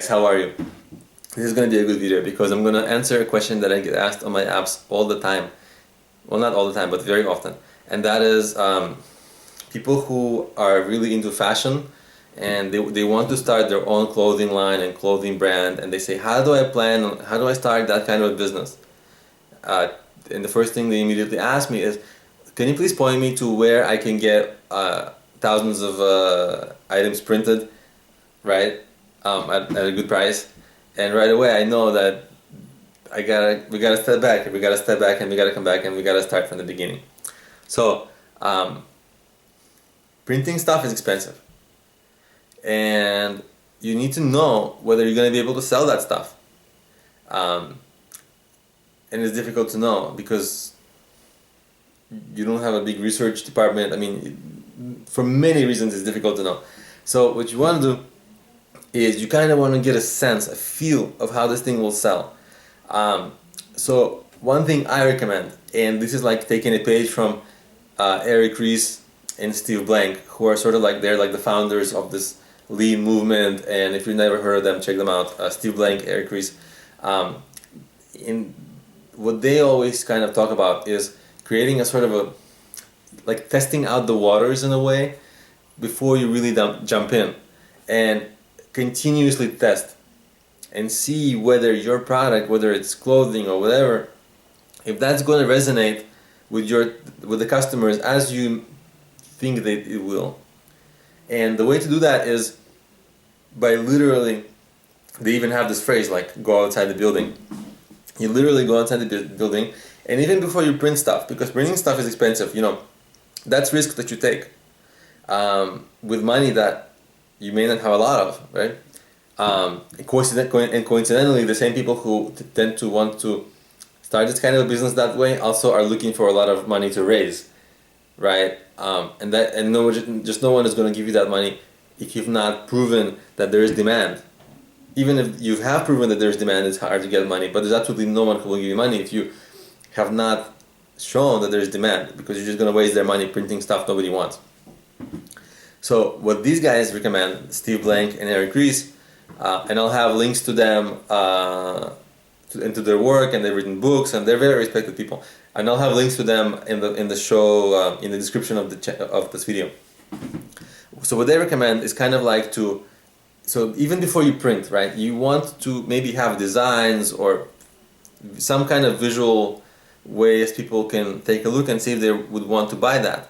How are you? This is going to be a good video because I'm going to answer a question that I get asked on my apps all the time. Well, not all the time, but very often. And that is people who are really into fashion and they want to start their own clothing line and clothing brand, and they say, how do I start that kind of a business? And the first thing they immediately ask me is, can you please point me to where I can get thousands of items printed, right, at a good price? And right away I know that we gotta step back, and we gotta come back, and we gotta start from the beginning. So printing stuff is expensive, and you need to know whether you're gonna be able to sell that stuff. And it's difficult to know because you don't have a big research department. I mean, for many reasons it's difficult to know. So what you want to do is you kind of want to get a sense, a feel of how this thing will sell. So one thing I recommend, and this is like taking a page from Eric Ries and Steve Blank, who are sort of like, they're like the founders of this lean movement, and if you've never heard of them, check them out. Steve Blank, Eric Ries. In what they always kind of talk about is creating a sort of a, like testing out the waters in a way before you really jump in, and continuously test and see whether your product, whether it's clothing or whatever, if that's going to resonate with the customers as you think that it will. And the way to do that is by literally, they even have this phrase like, go outside the building. You literally go outside the building, and even before you print stuff, because printing stuff is expensive, that's risk that you take with money that you may not have a lot of, right? And coincidentally, the same people who tend to want to start this kind of business that way also are looking for a lot of money to raise, right? And no one is going to give you that money if you've not proven that there is demand. Even if you have proven that there's demand, it's hard to get money, but there's absolutely no one who will give you money if you have not shown that there's demand, because you're just going to waste their money printing stuff nobody wants. So what these guys recommend, Steve Blank and Eric Ries, and I'll have links to them into their work, and they've written books, and they're very respected people, and I'll have links to them in the show, in the description of this video. So what they recommend is kind of like so even before you print, right, you want to maybe have designs or some kind of visual ways people can take a look and see if they would want to buy that.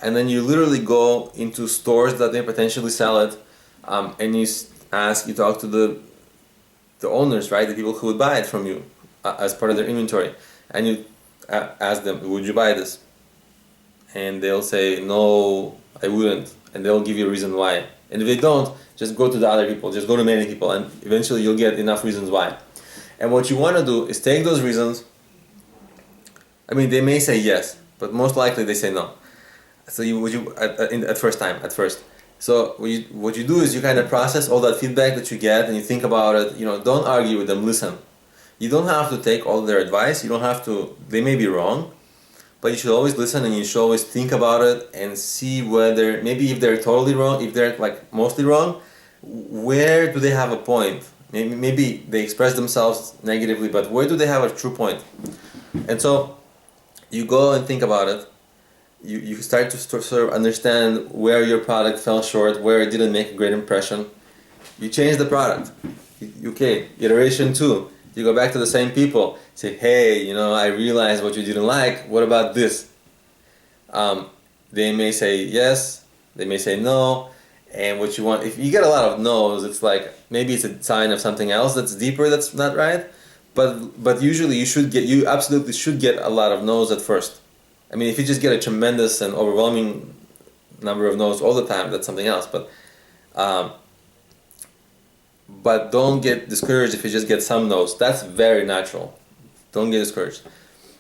And then you literally go into stores that they potentially sell it, and you talk to the owners, right, the people who would buy it from you as part of their inventory, and you ask them, would you buy this? And they'll say, no, I wouldn't, and they'll give you a reason why. And if they don't, just go to the other people, just go to many people, and eventually you'll get enough reasons why. And what you want to do is take those reasons. I mean, they may say yes, but most likely they say no. So at first. So what you do is you kind of process all that feedback that you get, and you think about it. Don't argue with them. Listen. You don't have to take all their advice. You don't have to. They may be wrong, but you should always listen, and you should always think about it and see whether, maybe if they're totally wrong, if they're like mostly wrong, where do they have a point? Maybe they express themselves negatively, but where do they have a true point? And so you go and think about it. You start to sort of understand where your product fell short, where it didn't make a great impression. You change the product. Okay, iteration 2. You go back to the same people. Say, hey, I realized what you didn't like. What about this? They may say yes. They may say no. And what you want, if you get a lot of no's, it's like maybe it's a sign of something else that's deeper, that's not right. But usually you absolutely should get a lot of no's at first. I mean, if you just get a tremendous and overwhelming number of no's all the time, that's something else. But don't get discouraged if you just get some no's. That's very natural. Don't get discouraged.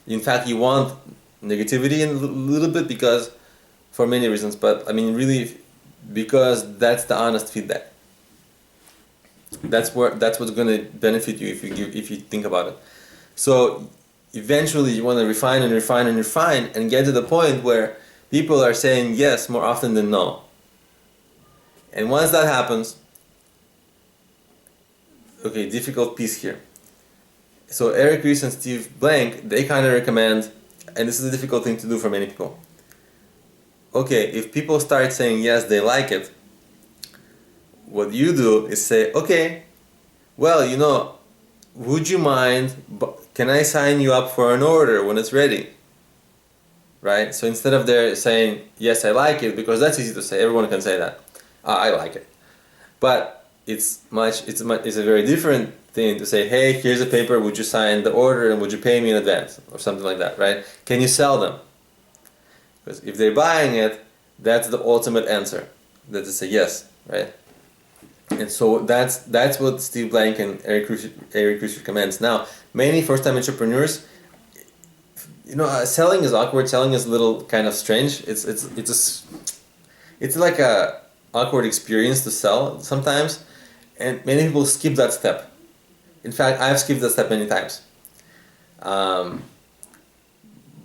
In fact, you want negativity in a little bit, because for many reasons, but I mean really because that's the honest feedback. That's what's going to benefit you if you think about it. So eventually you want to refine and get to the point where people are saying yes more often than no. And once that happens, okay, difficult piece here. So Eric Ries and Steve Blank, they kind of recommend, and this is a difficult thing to do for many people. Okay, if people start saying yes, they like it, what you do is say, okay, well, would you mind, can I sign you up for an order when it's ready? Right? So instead of they're saying, yes, I like it, because that's easy to say, everyone can say that. I like it. But it's a very different thing to say, hey, here's a paper, would you sign the order and would you pay me in advance? Or something like that, right? Can you sell them? Because if they're buying it, that's the ultimate answer. That is a yes, right? And so that's what Steve Blank and Eric Ries recommends. Now, many first-time entrepreneurs, selling is awkward. Selling is a little kind of strange. It's like a awkward experience to sell sometimes, and many people skip that step. In fact, I've skipped that step many times.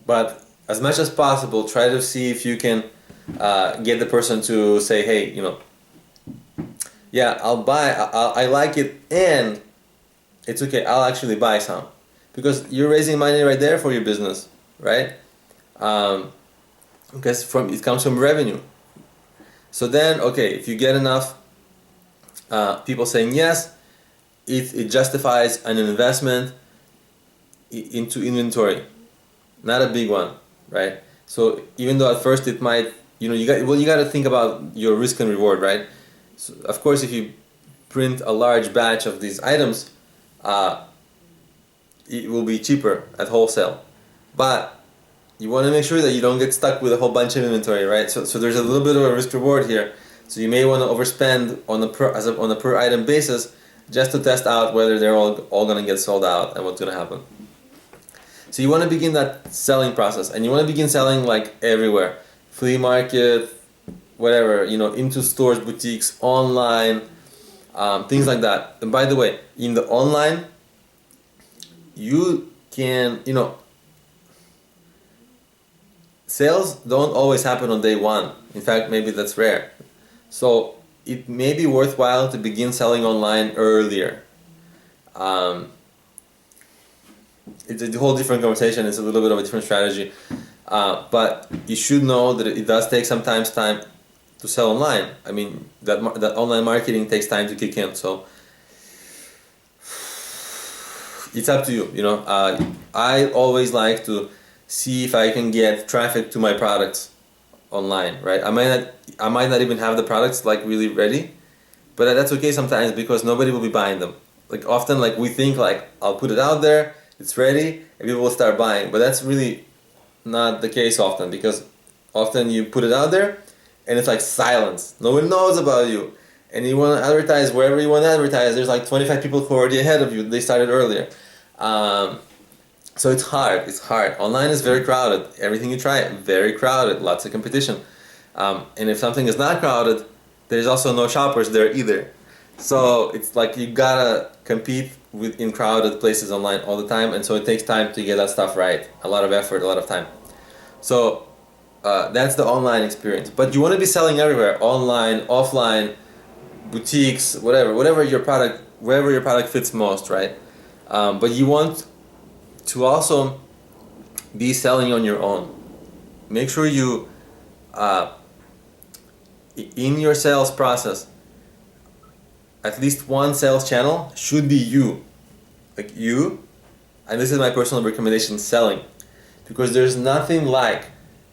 But as much as possible, try to see if you can get the person to say, hey, yeah, I'll buy, I like it, and it's okay, I'll actually buy some. Because you're raising money right there for your business, right? Because it comes from revenue. So then, okay, if you get enough people saying yes, it justifies an investment into inventory. Not a big one, right? So even though at first it might, you got to think about your risk and reward, right? So of course, if you print a large batch of these items, it will be cheaper at wholesale. But you want to make sure that you don't get stuck with a whole bunch of inventory, right? So there's a little bit of a risk reward here. So you may want to overspend on a per item basis just to test out whether they're all going to get sold out and what's going to happen. So you want to begin that selling process, and you want to begin selling like everywhere. Flea market, whatever, into stores, boutiques, online, things like that. And by the way, in the online, you can, sales don't always happen on day one. In fact, maybe that's rare. So it may be worthwhile to begin selling online earlier. It's a whole different conversation. It's a little bit of a different strategy. But you should know that it does take sometimes time to sell online. I mean, that online marketing takes time to kick in. So it's up to you. I always like to see if I can get traffic to my products online, right? I might not even have the products like really ready, but that's okay sometimes because nobody will be buying them. Like often, like we think like I'll put it out there, it's ready, and people will start buying. But that's really not the case often, because often you put it out there and it's like silence. No one knows about you. And you want to advertise wherever you want to advertise. There's like 25 people who are already ahead of you. They started earlier. So it's hard. It's hard. Online is very crowded. Everything you try, very crowded. Lots of competition. And if something is not crowded, there's also no shoppers there either. So it's like you gotta compete in crowded places online all the time, and so it takes time to get that stuff right. A lot of effort, a lot of time. So that's the online experience. But you want to be selling everywhere: online, offline, boutiques, whatever your product, wherever your product fits most, right? But you want to also be selling on your own. Make sure you, in your sales process, at least one sales channel should be you. Like you, and this is my personal recommendation, selling. Because there's nothing like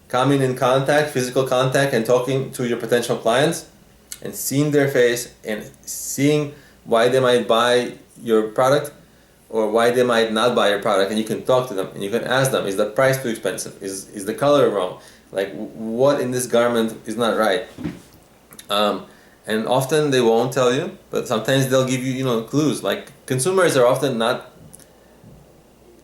coming in contact, physical contact, and talking to your potential clients and seeing their face and seeing why they might buy your product or why they might not buy your product, and you can talk to them and you can ask them, is the price too expensive? Is the color wrong? Like, what in this garment is not right? And often they won't tell you, but sometimes they'll give you, clues. Like, consumers are often not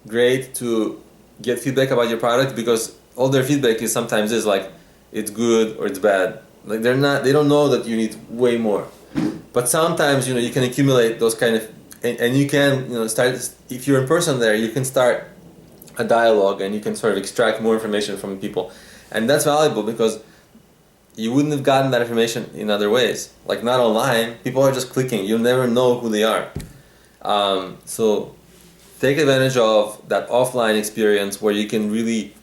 great to get feedback about your product, because all their feedback is sometimes is like, it's good or it's bad. Like, they don't know that you need way more. But sometimes, you can accumulate those kind of, and you can, start, if you're in person there, you can start a dialogue and you can sort of extract more information from people. And that's valuable because you wouldn't have gotten that information in other ways. Like, not online, people are just clicking. You'll never know who they are. So take advantage of that offline experience where you can really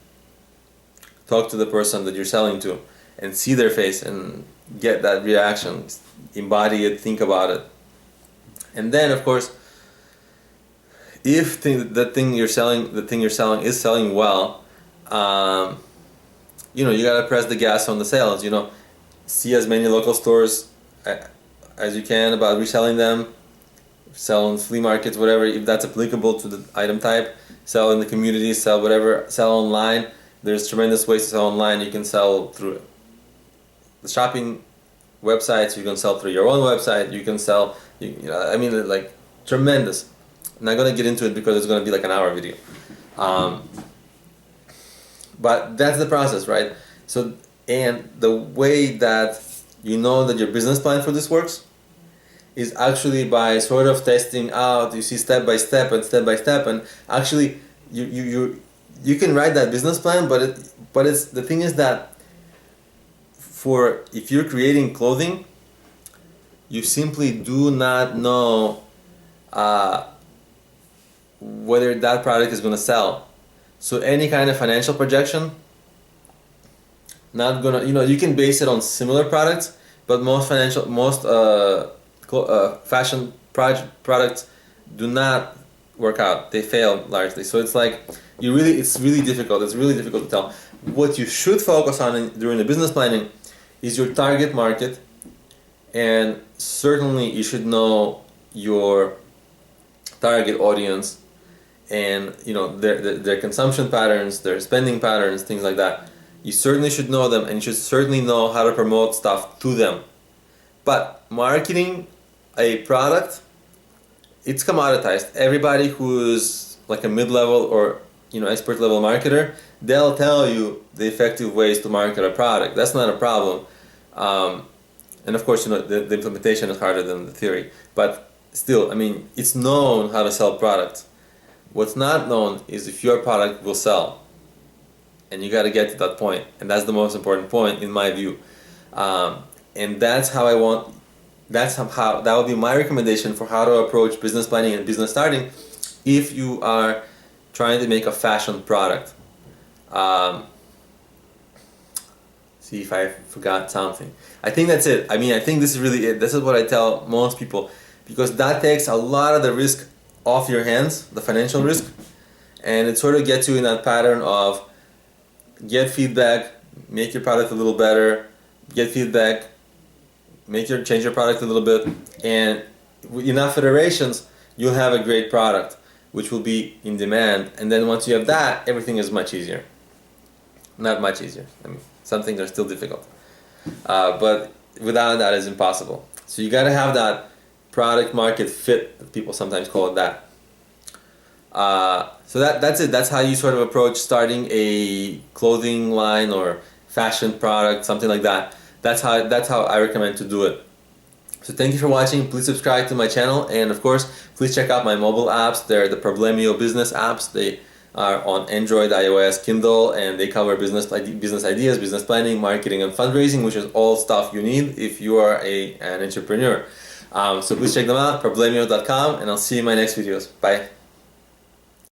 talk to the person that you're selling to and see their face and get that reaction, embody it, think about it. And then of course, if the thing you're selling is selling well, you gotta press the gas on the sales. See as many local stores as you can about reselling them. Sell in flea markets, whatever, if that's applicable to the item type. Sell in the community, sell whatever, sell online. There's tremendous ways to sell online. You can sell through the shopping websites, you can sell through your own website, you can sell, like, tremendous. I'm not going to get into it because it's going to be like an hour video. But that's the process, right? So, and the way that you know that your business plan for this works is actually by sort of testing out. You see step by step, and actually you can write that business plan, but it's the thing is that if you're creating clothing, you simply do not know whether that product is going to sell. So any kind of financial projection, not gonna, you can base it on similar products, but most fashion products do not work out. They fail largely. So it's like it's really difficult. It's really difficult to tell. What you should focus on during the business planning is your target market, and certainly you should know your target audience and their consumption patterns, their spending patterns, things like that. You certainly should know them, and you should certainly know how to promote stuff to them. But marketing a product, it's commoditized. Everybody who's like a mid-level or expert level marketer, they'll tell you the effective ways to market a product. That's not a problem. And of course, the implementation is harder than the theory. But still, it's known how to sell products. What's not known is if your product will sell. And you got to get to that point. And that's the most important point in my view. And that's how that would be my recommendation for how to approach business planning and business starting if you are trying to make a fashion product. See if I forgot something. I think that's it. I think this is really it. This is what I tell most people, because that takes a lot of the risk off your hands, the financial risk, and it sort of gets you in that pattern of get feedback, make your product a little better, get feedback, change your product a little bit, and with enough iterations, you'll have a great product, which will be in demand. And then once you have that, everything is much easier. Not much easier. Some things are still difficult, but without that, it's impossible. So you got to have that product market fit. People sometimes call it that. So that's it. That's how you sort of approach starting a clothing line or fashion product, something like that. That's how I recommend to do it. So thank you for watching. Please subscribe to my channel, and of course, please check out my mobile apps. They're the Problemio business apps. They are on Android, iOS, Kindle, and they cover business ideas, business planning, marketing, and fundraising, which is all stuff you need if you are an entrepreneur. So please check them out, problemio.com, and I'll see you in my next videos. Bye.